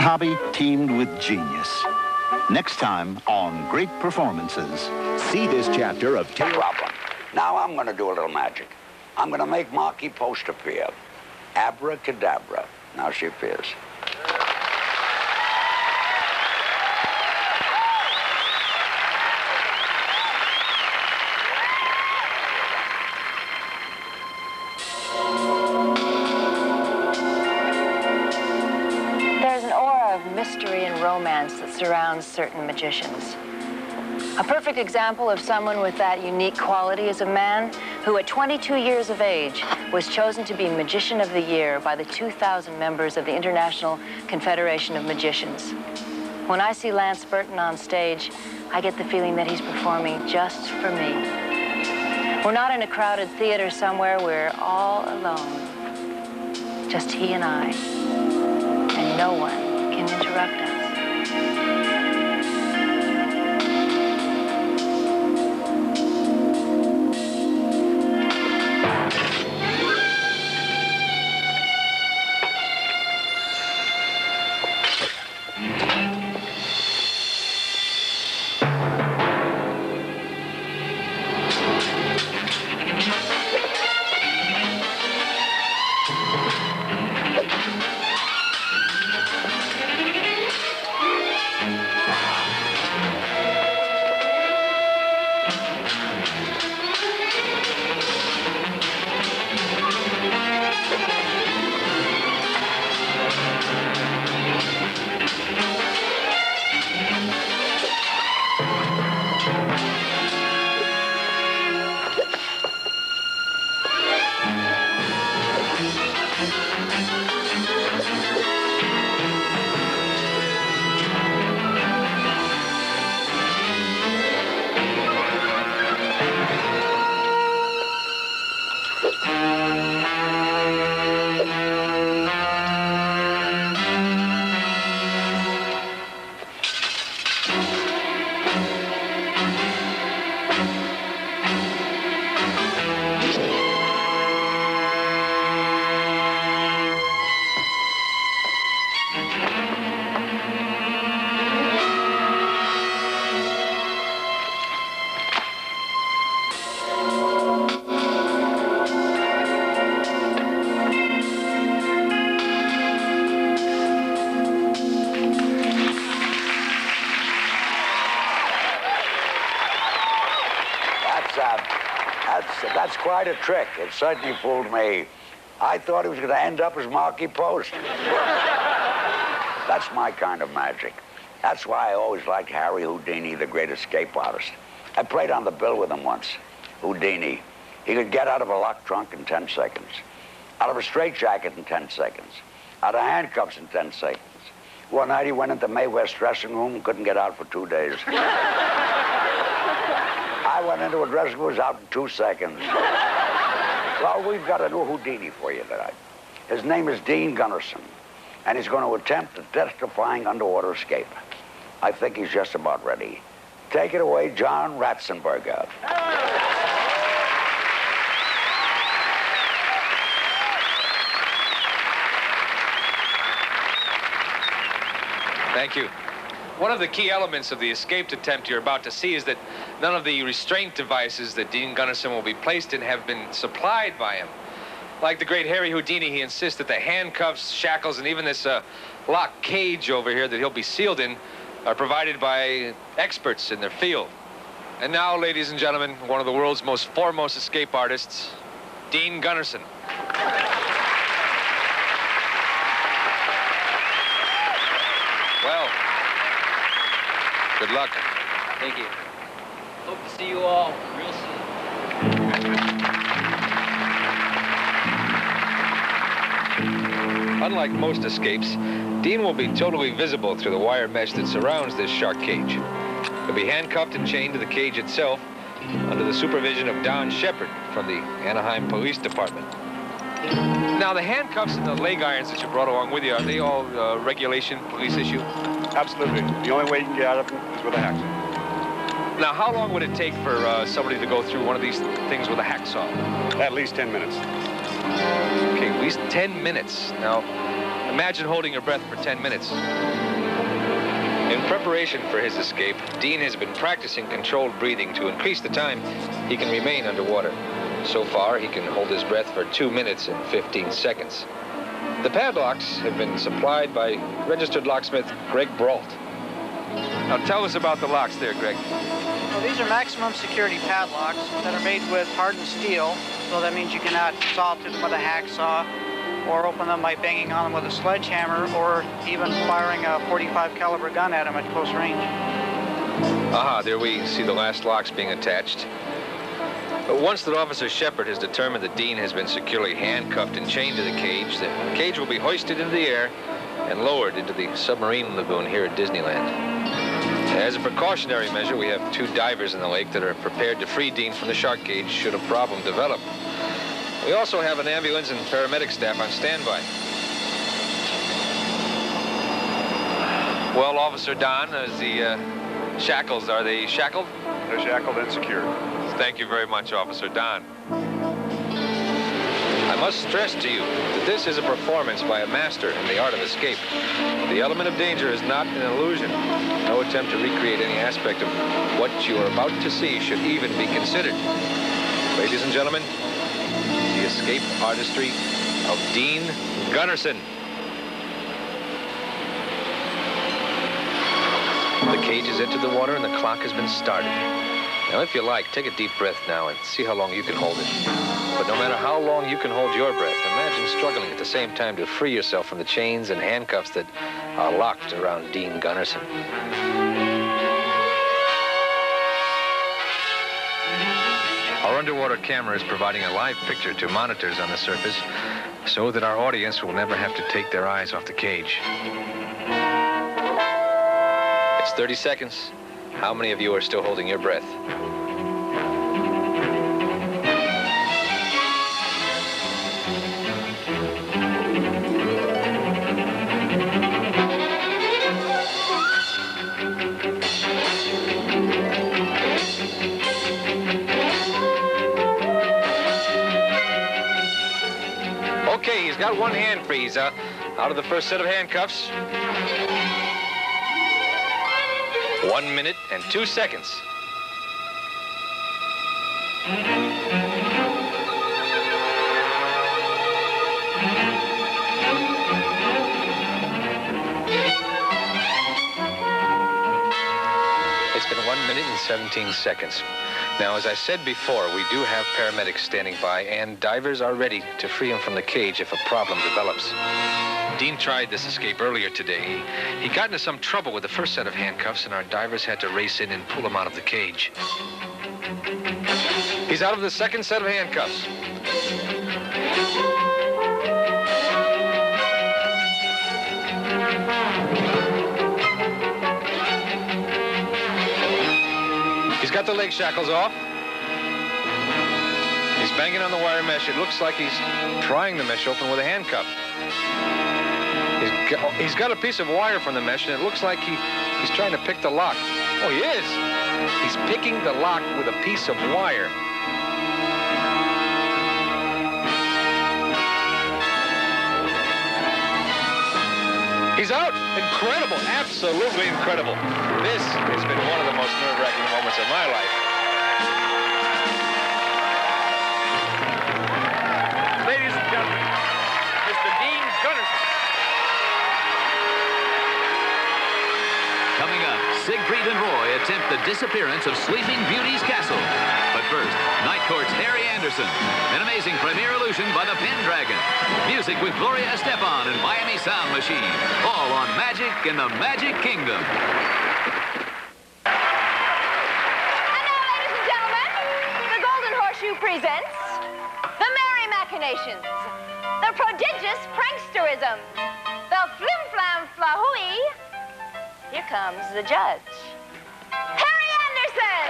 hobby teamed with genius. Next time on Great Performances. See this chapter of No problem. Now I'm going to do a little magic. I'm going to make Markie Post appear. Abracadabra. Now she appears. There's an aura of mystery and romance that surrounds certain magicians. A perfect example of someone with that unique quality is a man who, at 22 years of age, was chosen to be Magician of the Year by the 2,000 members of the International Confederation of Magicians. When I see Lance Burton on stage, I get the feeling that he's performing just for me. We're not in a crowded theater somewhere. We're all alone. Just he and I. And no one can interrupt us. That's quite a trick. It certainly fooled me. I thought he was going to end up as Markie Post. That's my kind of magic. That's why I always liked Harry Houdini, the great escape artist. I played on the bill with him once. Houdini. He could get out of a locked trunk in 10 seconds. Out of a straitjacket in 10 seconds. Out of handcuffs in 10 seconds. One night he went into Mae West's dressing room and couldn't get out for 2 days. I went into a dressing room, was out in 2 seconds. Well, we've got a new Houdini for you tonight. His name is Dean Gunnarsson, and he's going to attempt a death-defying underwater escape. I think he's just about ready. Take it away, John Ratzenberger. Thank you. One of the key elements of the escape attempt you're about to see is that none of the restraint devices that Dean Gunnarsson will be placed in have been supplied by him. Like the great Harry Houdini, he insists that the handcuffs, shackles, and even this locked cage over here that he'll be sealed in are provided by experts in their field. And now, ladies and gentlemen, one of the world's most foremost escape artists, Dean Gunnarsson. Well, good luck. Thank you. Hope to see you all real soon. Unlike most escapes, Dean will be totally visible through the wire mesh that surrounds this shark cage. He'll be handcuffed and chained to the cage itself under the supervision of Don Shepard from the Anaheim Police Department. Now, the handcuffs and the leg irons that you brought along with you, are they all regulation police issue? Absolutely. The only way you can get out of them is with a hacksaw. Now, how long would it take for somebody to go through one of these things with a hacksaw? At least 10 minutes. Okay, at least 10 minutes. Now, Imagine holding your breath for 10 minutes. In preparation for his escape, Dean has been practicing controlled breathing to increase the time he can remain underwater. So far, he can hold his breath for 2 minutes and 15 seconds. The padlocks have been supplied by registered locksmith Greg Brault. Now tell us about the locks there, Greg. Well, these are maximum security padlocks that are made with hardened steel, so that means you cannot saw through them with a hacksaw or open them by banging on them with a sledgehammer or even firing a .45 caliber gun at them at close range. Aha, there we see the last locks being attached. But once that Officer Shepard has determined that Dean has been securely handcuffed and chained to the cage will be hoisted into the air and lowered into the submarine lagoon here at Disneyland. As a precautionary measure, we have 2 divers in the lake that are prepared to free Dean from the shark cage should a problem develop. We also have an ambulance and paramedic staff on standby. Well, Officer Don, as the shackles, are they shackled? They're shackled and secured. Thank you very much, Officer Don. I must stress to you that this is a performance by a master in the art of escape. The element of danger is not an illusion. No attempt to recreate any aspect of what you are about to see should even be considered. Ladies and gentlemen, the escape artistry of Dean Gunnarsson. The cage has entered the water and the clock has been started. Now, if you like, take a deep breath now and see how long you can hold it. But no matter how long you can hold your breath, imagine struggling at the same time to free yourself from the chains and handcuffs that are locked around Dean Gunnarsson. Our underwater camera is providing a live picture to monitors on the surface so that our audience will never have to take their eyes off the cage. It's 30 seconds. How many of you are still holding your breath? Okay, he's got one hand free. He's out of the first set of handcuffs. 1 minute and 2 seconds. It's been 1 minute and 17 seconds. Now, as I said before, we do have paramedics standing by, and divers are ready to free him from the cage if a problem develops. Dean tried this escape earlier today. He got into some trouble with the first set of handcuffs, and our divers had to race in and pull him out of the cage. He's out of the second set of handcuffs. He's got the leg shackles off. He's banging on the wire mesh. It looks like he's prying the mesh open with a handcuff. He's got a piece of wire from the mesh, and it looks like he's trying to pick the lock. Oh, he is. He's picking the lock with a piece of wire. He's out. Incredible. Absolutely incredible. This has been one of the most nerve-wracking moments of my life. Ladies and gentlemen, Mr. Dean Gunnarsson. Coming up, Siegfried and Roy attempt the disappearance of Sleeping Beauty's castle. But first, Night Court's Harry Anderson, an amazing premiere illusion by the Pendragon. Music with Gloria Estefan and Miami Sound Machine. All on Magic in the Magic Kingdom. And now, ladies and gentlemen, the Golden Horseshoe presents the Merry Machinations, the prodigious pranksterism, the flim-flam-flahooey. Here comes the judge, Harry Anderson.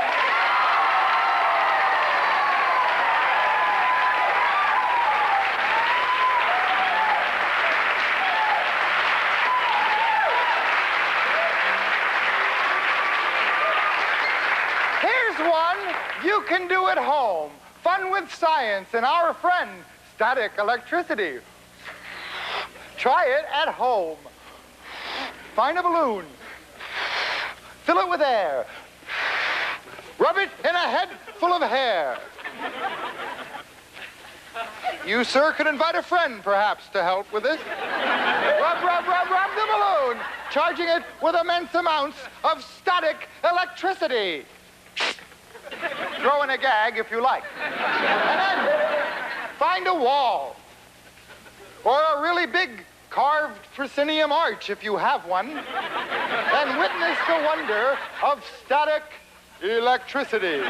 Here's one you can do at home. Fun with science and our friend, static electricity. Try it at home. Find a balloon. Fill it with air. Rub it in a head full of hair. You, sir, could invite a friend, perhaps, to help with this. Rub the balloon, charging it with immense amounts of static electricity. Throw in a gag if you like. And then find a wall. Or a really big carved proscenium arch, if you have one. And witness the wonder of static electricity.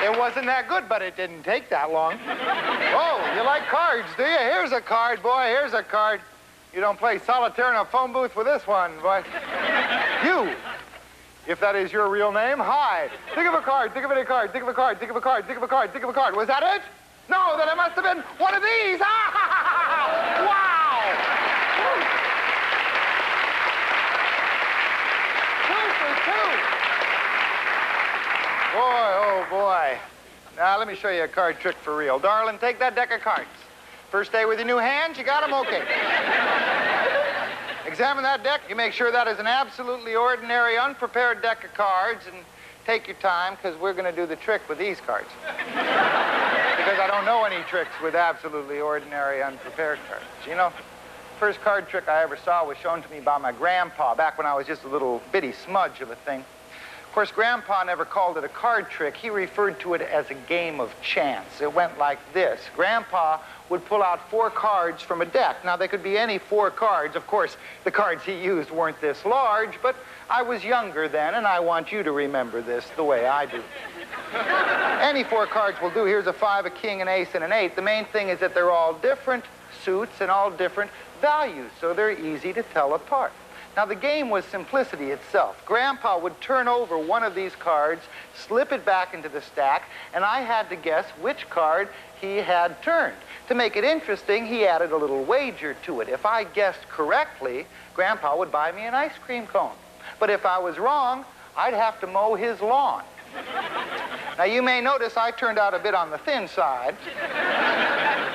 It wasn't that good, but it didn't take that long. Oh, you like cards, do you? Here's a card, boy. Here's a card. You don't play solitaire in a phone booth with this one, boy. You, if that is your real name, hi. Think of a card. Think of any card. Think of a card. Think of a card. Think of a card. Think of a card. Was that it? No, then it must have been one of these. Wow! 2 for 2. Boy, oh boy. Now, let me show you a card trick for real. Darling, take that deck of cards. First day with your new hands, you got them okay. Examine that deck. You make sure that is an absolutely ordinary, unprepared deck of cards, and take your time, because we're going to do the trick with these cards. Because I don't know any tricks with absolutely ordinary, unprepared cards. You know, first card trick I ever saw was shown to me by my grandpa back when I was just a little bitty smudge of a thing. Of course, Grandpa never called it a card trick. He referred to it as a game of chance. It went like this. Grandpa would pull out 4 cards from a deck. Now, they could be any 4 cards. Of course, the cards he used weren't this large, but I was younger then, and I want you to remember this the way I do. Any 4 cards will do. Here's a 5, a king, an ace, and an 8. The main thing is that they're all different suits and all different values, so they're easy to tell apart. Now, the game was simplicity itself. Grandpa would turn over one of these cards, slip it back into the stack, and I had to guess which card he had turned. To make it interesting, he added a little wager to it. If I guessed correctly, Grandpa would buy me an ice cream cone. But if I was wrong, I'd have to mow his lawn. Now, you may notice I turned out a bit on the thin side.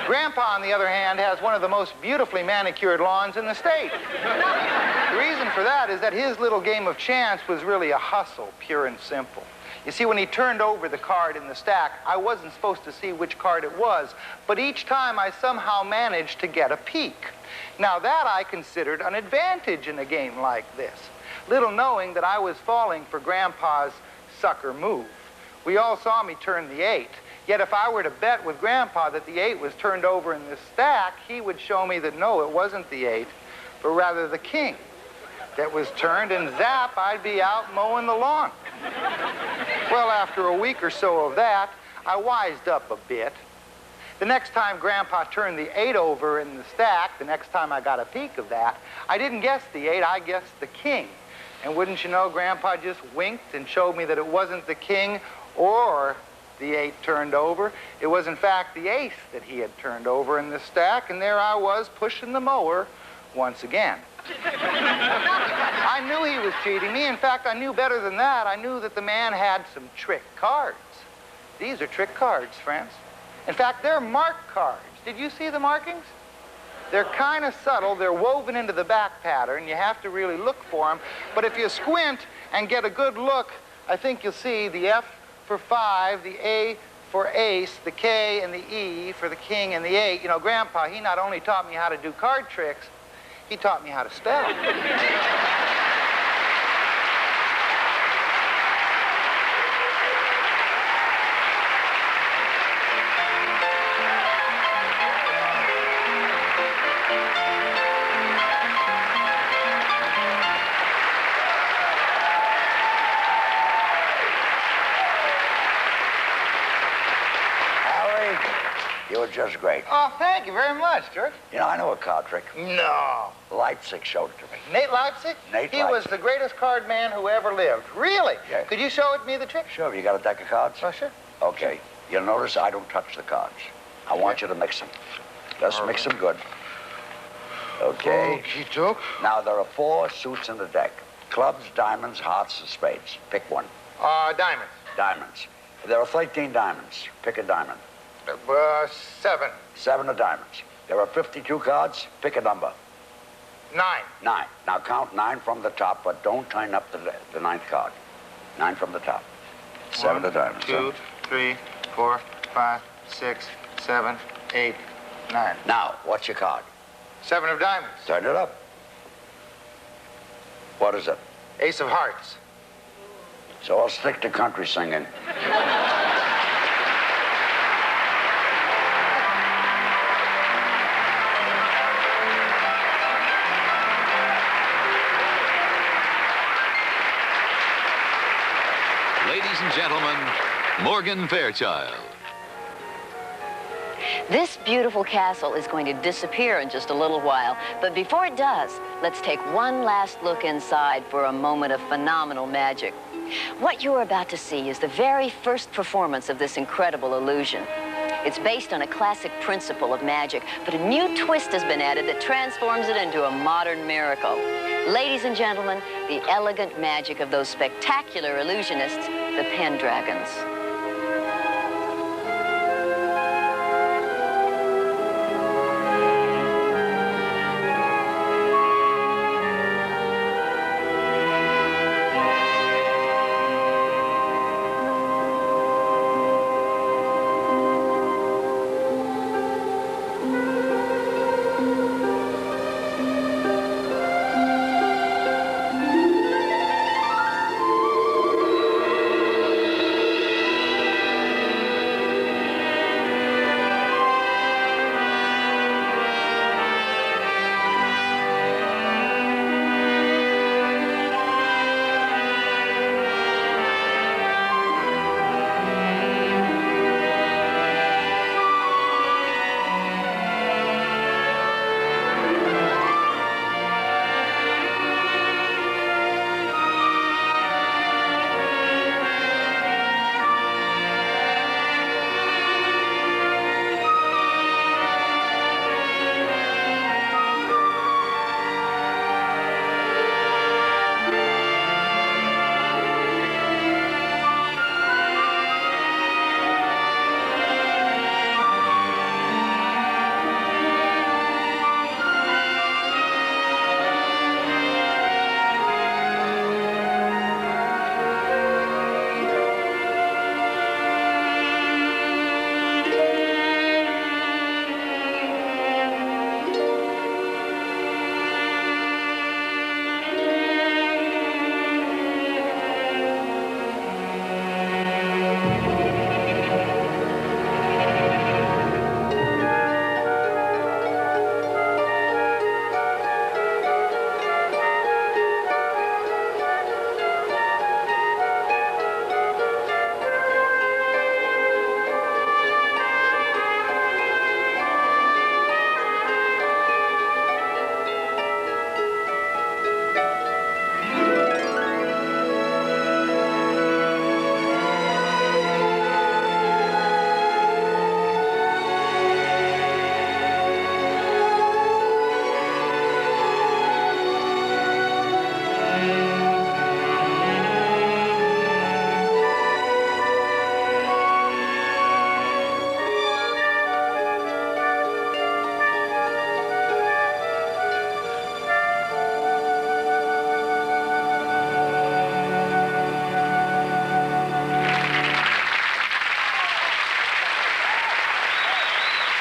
Grandpa, on the other hand, has one of the most beautifully manicured lawns in the state. The reason for that is that his little game of chance was really a hustle, pure and simple. You see, when he turned over the card in the stack, I wasn't supposed to see which card it was, but each time I somehow managed to get a peek. Now, that I considered an advantage in a game like this, little knowing that I was falling for Grandpa's sucker move. We all saw me turn the 8. Yet if I were to bet with Grandpa that the 8 was turned over in this stack, he would show me that no, it wasn't the 8, but rather the king that was turned, and zap, I'd be out mowing the lawn. Well, after a week or so of that, I wised up a bit. The next time Grandpa turned the 8 over in the stack, the next time I got a peek of that, I didn't guess the 8, I guessed the king. And wouldn't you know, Grandpa just winked and showed me that it wasn't the king or the 8 turned over. It was, in fact, the ace that he had turned over in the stack, and there I was pushing the mower once again. I knew he was cheating me. In fact, I knew better than that. I knew that the man had some trick cards. These are trick cards, friends. In fact, they're marked cards. Did you see the markings? They're kind of subtle. They're woven into the back pattern. You have to really look for them. But if you squint and get a good look, I think you'll see the F for 5, the A for ace, the K and the E for the king and the 8. You know, Grandpa, he not only taught me how to do card tricks, he taught me how to spell. You were just great. Oh, thank you very much, George. You know, I know a card trick. No. Leipzig showed it to me. Nate Leipzig? Nate He was Leipzig. the greatest card man who ever lived. Really? Yeah. Could you show me the trick? Sure, you got a deck of cards? Oh, sure. Okay. You'll notice I don't touch the cards. I want you to mix them. Just mix them good. Okay. Okey doke. Now, there are 4 suits in the deck. Clubs, diamonds, hearts, and spades. Pick one. Diamonds. Diamonds. There are 13 diamonds. Pick a diamond. 7. 7 are diamonds. There are 52 cards. Pick a number. 9. 9. Now count 9 from the top, but don't turn up the 9th card. 9 from the top. 7 are diamonds. 2, 3, 4, 5, 6, 7, 8, 9. Now, what's your card? 7 of diamonds. Turn it up. What is it? Ace of hearts. So I'll stick to country singing. Ladies and gentlemen, Morgan Fairchild. This beautiful castle is going to disappear in just a little while, but before it does, let's take one last look inside for a moment of phenomenal magic. What you're about to see is the very first performance of this incredible illusion. It's based on a classic principle of magic, but a new twist has been added that transforms it into a modern miracle. Ladies and gentlemen, the elegant magic of those spectacular illusionists, the Pendragons.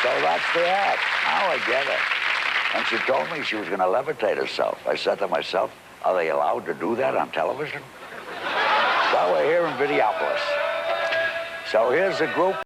So that's the act. Now I get it. And she told me she was going to levitate herself. I said to myself, are they allowed to do that on television? Well, we're here in Videopolis. So here's a group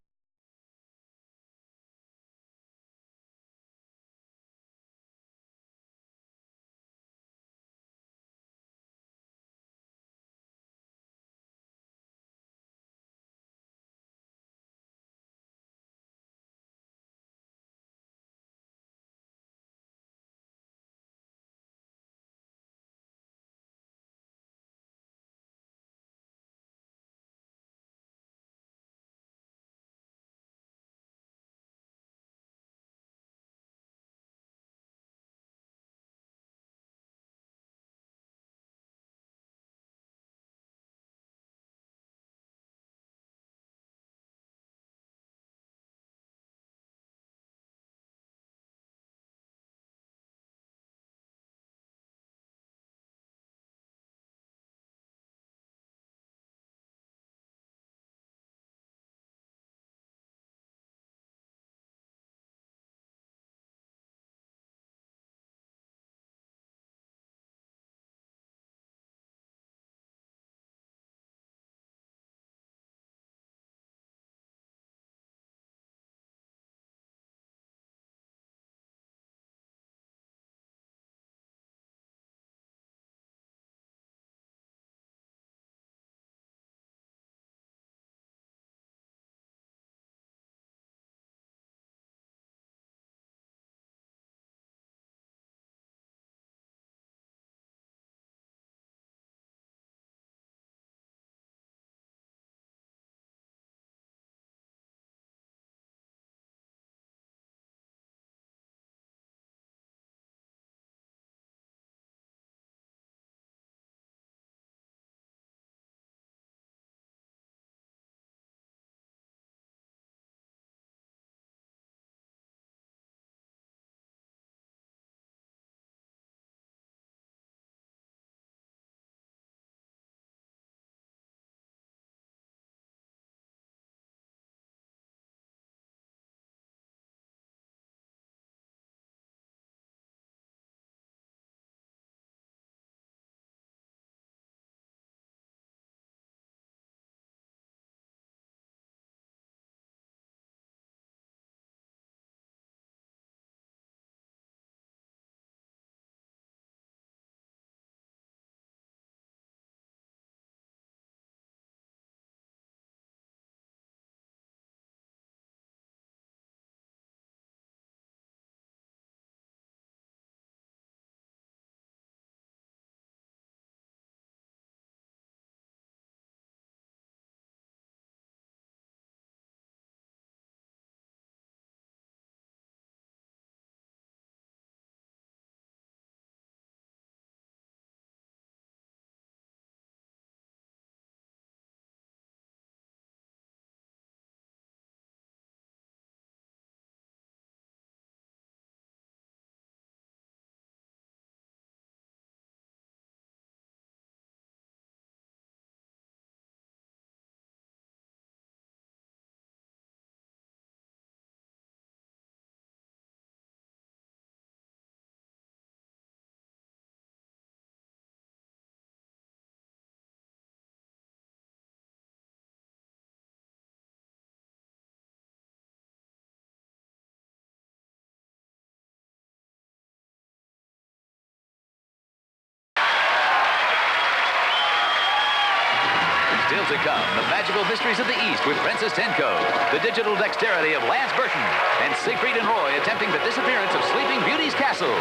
Still to come, the magical mysteries of the East with Princess Tenko, the digital dexterity of Lance Burton, and Siegfried and Roy attempting the disappearance of Sleeping Beauty's castle.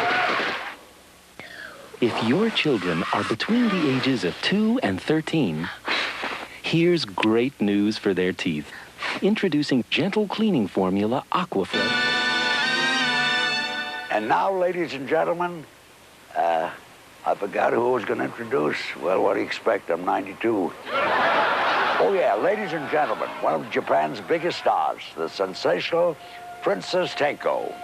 If your children are between the ages of 2 and 13, here's great news for their teeth. Introducing gentle cleaning formula Aquafresh. And now, ladies and gentlemen, I forgot who I was going to introduce. Well, what do you expect? I'm 92. Oh, yeah, ladies and gentlemen, one of Japan's biggest stars, the sensational Princess Tenko.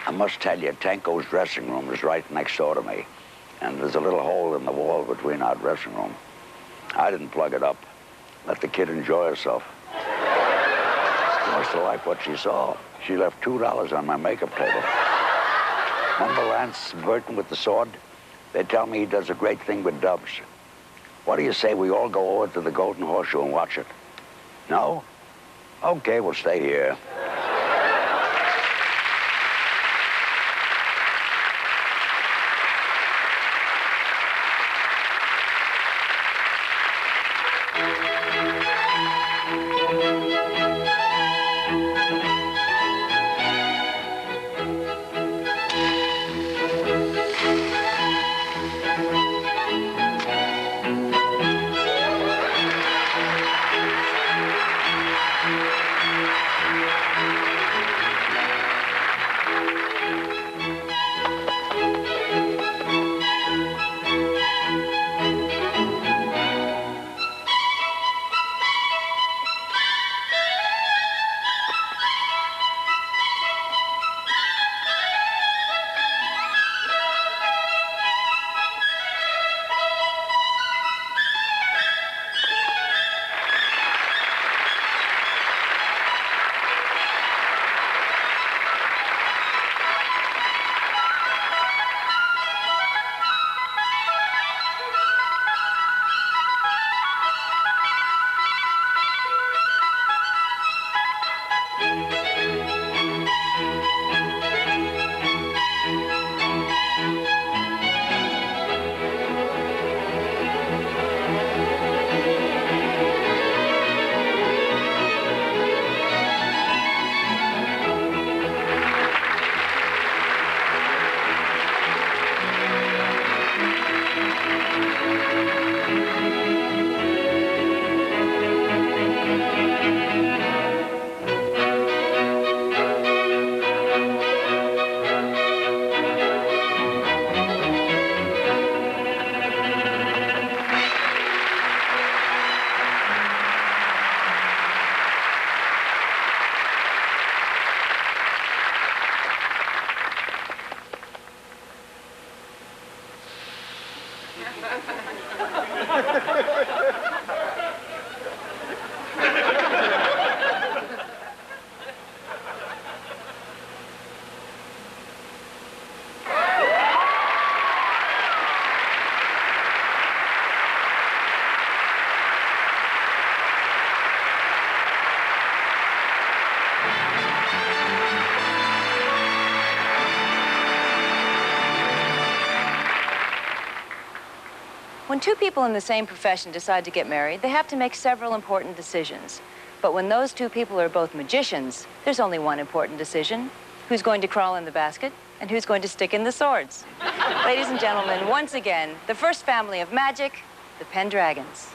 I must tell you, Tenko's dressing room is right next door to me, and there's a little hole in the wall between our dressing room. I didn't plug it up. Let the kid enjoy herself. She must have liked what she saw. She left $2 on my makeup table. Remember Lance Burton with the sword? They tell me he does a great thing with dubs. What do you say we all go over to the Golden Horseshoe and watch it? No? Okay, we'll stay here. When two people in the same profession decide to get married, they have to make several important decisions. But when those two people are both magicians, there's only one important decision. Who's going to crawl in the basket and who's going to stick in the swords? Ladies and gentlemen, once again, the first family of magic, the Pendragons.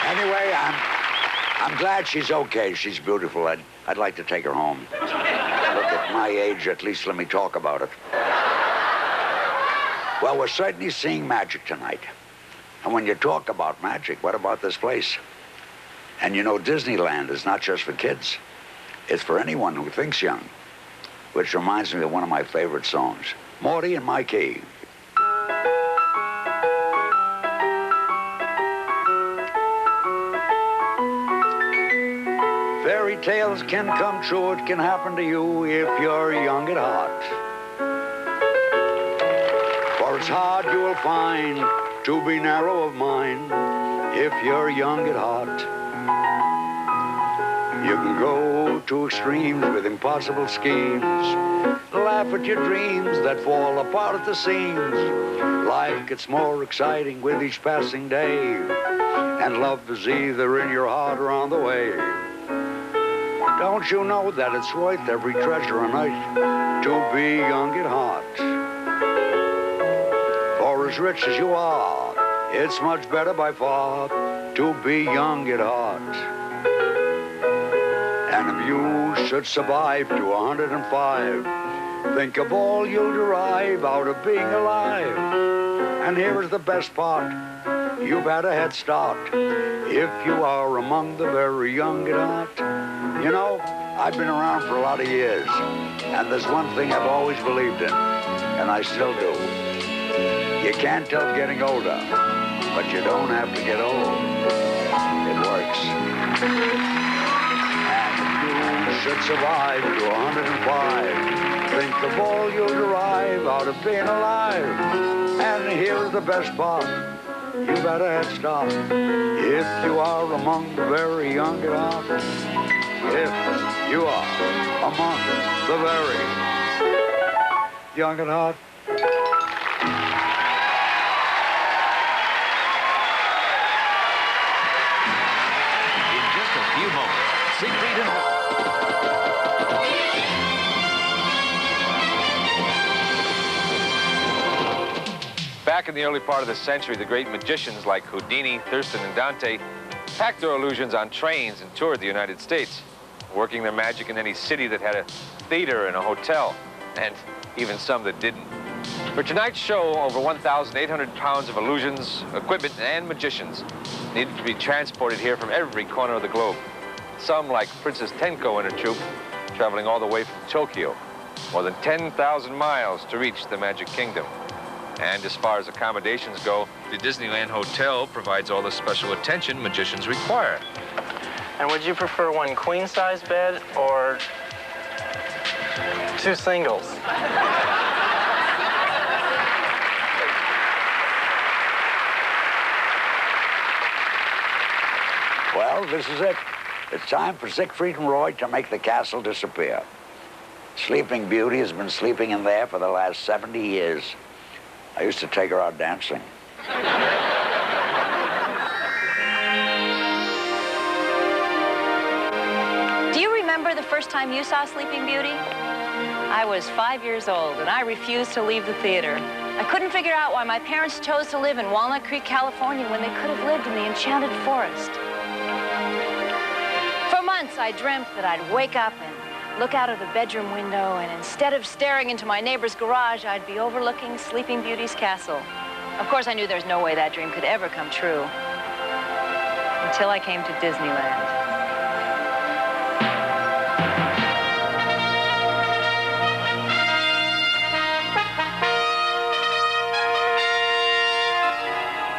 Anyway, I'm glad she's okay. She's beautiful. I'd like to take her home. Look, at my age, at least let me talk about it. Well, we're certainly seeing magic tonight. And when you talk about magic, what about this place? And you know, Disneyland is not just for kids. It's for anyone who thinks young. Which reminds me of one of my favorite songs, Morty and Mikey. Fairy tales can come true, it can happen to you if you're young at heart. For it's hard you will find to be narrow of mind if you're young at heart. You can go to extremes with impossible schemes, laugh at your dreams that fall apart at the seams. Life gets more exciting with each passing day, and love is either in your heart or on the way. Don't you know that it's worth every treasure a night to be young and hot? For as rich as you are, it's much better by far to be young and hot. And if you should survive to 105, think of all you'll derive out of being alive. And here is the best part. You've had a head start if you are among the very young and hot. You know, I've been around for a lot of years, and there's one thing I've always believed in, and I still do. You can't tell getting older, but you don't have to get old. It works. And if you should survive to 105, think of all you'll derive out of being alive. And here's the best part. You've had a head start if you are among the very young and hot. If you are among the very young and hot. In just a few moments, Siegfried and Roy. Back in the early part of the century, the great magicians like Houdini, Thurston, and Dante packed their illusions on trains and toured the United States, working their magic in any city that had a theater and a hotel, and even some that didn't. For tonight's show, over 1,800 pounds of illusions, equipment, and magicians needed to be transported here from every corner of the globe. Some, like Princess Tenko and her troupe, traveling all the way from Tokyo, more than 10,000 miles to reach the Magic Kingdom. And as far as accommodations go, the Disneyland Hotel provides all the special attention magicians require. And would you prefer one queen-size bed or two singles? Well, this is it. It's time for Siegfried and Roy to make the castle disappear. Sleeping Beauty has been sleeping in there for the last 70 years. I used to take her out dancing. Do you remember the first time you saw Sleeping Beauty? I was 5 years old, and I refused to leave the theater. I couldn't figure out why my parents chose to live in Walnut Creek, California, when they could have lived in the Enchanted Forest. For months, I dreamt that I'd wake up and look out of the bedroom window, and instead of staring into my neighbor's garage, I'd be overlooking Sleeping Beauty's castle. Of course, I knew there was no way that dream could ever come true. Until I came to Disneyland.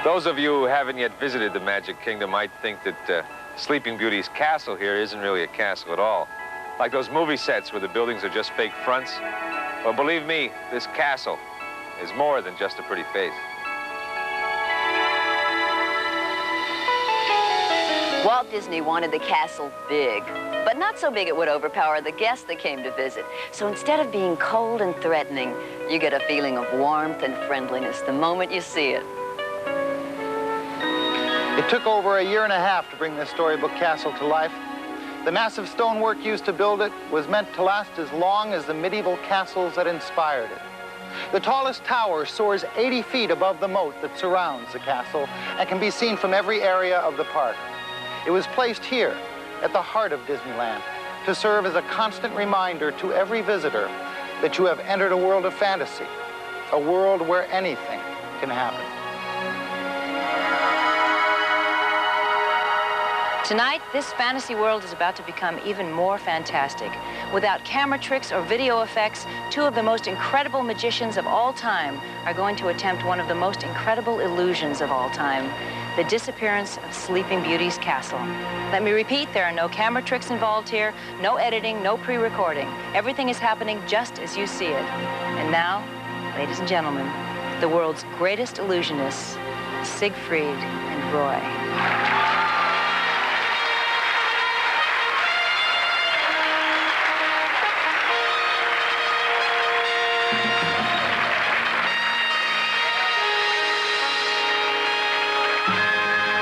Those of you who haven't yet visited the Magic Kingdom might think that Sleeping Beauty's castle here isn't really a castle at all. Like those movie sets where the buildings are just fake fronts. Well, believe me, this castle is more than just a pretty face. Walt Disney wanted the castle big, but not so big it would overpower the guests that came to visit. So instead of being cold and threatening, you get a feeling of warmth and friendliness the moment you see it. It took over 1.5 years to bring this storybook castle to life. The massive stonework used to build it was meant to last as long as the medieval castles that inspired it. The tallest tower soars 80 feet above the moat that surrounds the castle and can be seen from every area of the park. It was placed here, at the heart of Disneyland, to serve as a constant reminder to every visitor that you have entered a world of fantasy, a world where anything can happen. Tonight, this fantasy world is about to become even more fantastic. Without camera tricks or video effects, two of the most incredible magicians of all time are going to attempt one of the most incredible illusions of all time, the disappearance of Sleeping Beauty's castle. Let me repeat, there are no camera tricks involved here, no editing, no pre-recording. Everything is happening just as you see it. And now, ladies and gentlemen, the world's greatest illusionists, Siegfried and Roy.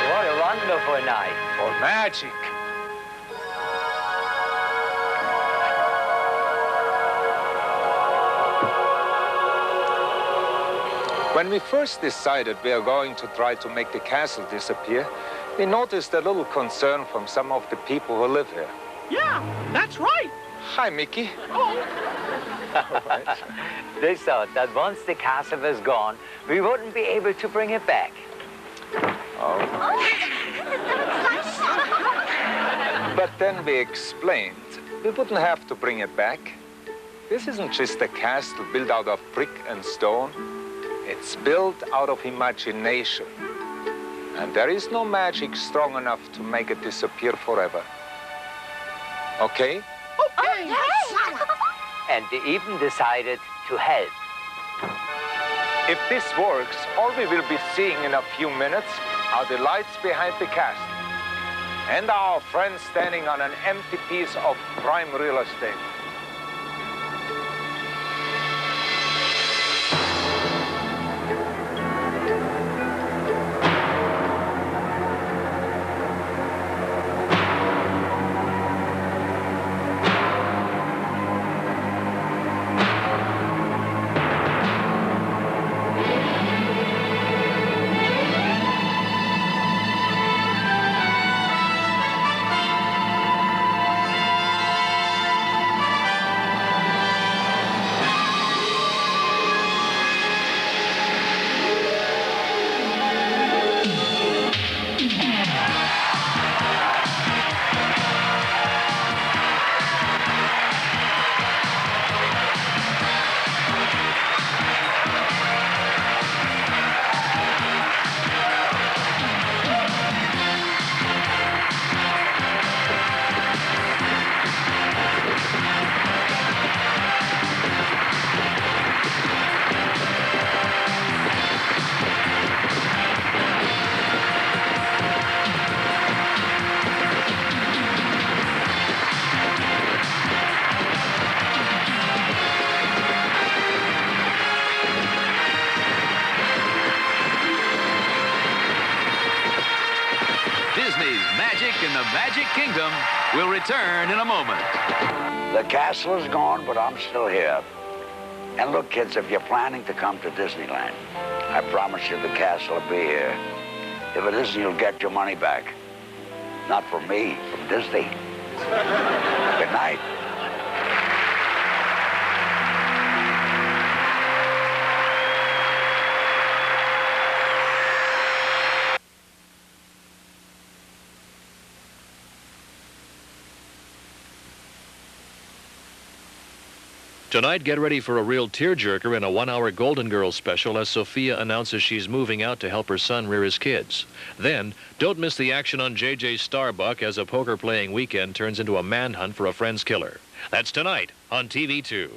What a wonderful night for magic. When we first decided we are going to try to make the castle disappear, we noticed a little concern from some of the people who live here. Yeah, that's right. Hi, Mickey. Oh. They thought that once the castle was gone, we wouldn't be able to bring it back. Oh. But then we explained we wouldn't have to bring it back. This isn't just a castle built out of brick and stone. It's built out of imagination. And there is no magic strong enough to make it disappear forever. Okay? Okay. Yes. And they even decided to help. If this works, all we will be seeing in a few minutes are the lights behind the castle and our friends standing on an empty piece of prime real estate. Disney's Magic in the Magic Kingdom will return in a moment. The castle is gone, but I'm still here. And look, kids, if you're planning to come to Disneyland, I promise you the castle will be here. If it isn't, you'll get your money back. Not from me, from Disney. Good night. Tonight, get ready for a real tearjerker in a one-hour Golden Girls special as Sophia announces she's moving out to help her son rear his kids. Then, don't miss the action on J.J. Starbuck as a poker-playing weekend turns into a manhunt for a friend's killer. That's tonight on TV2.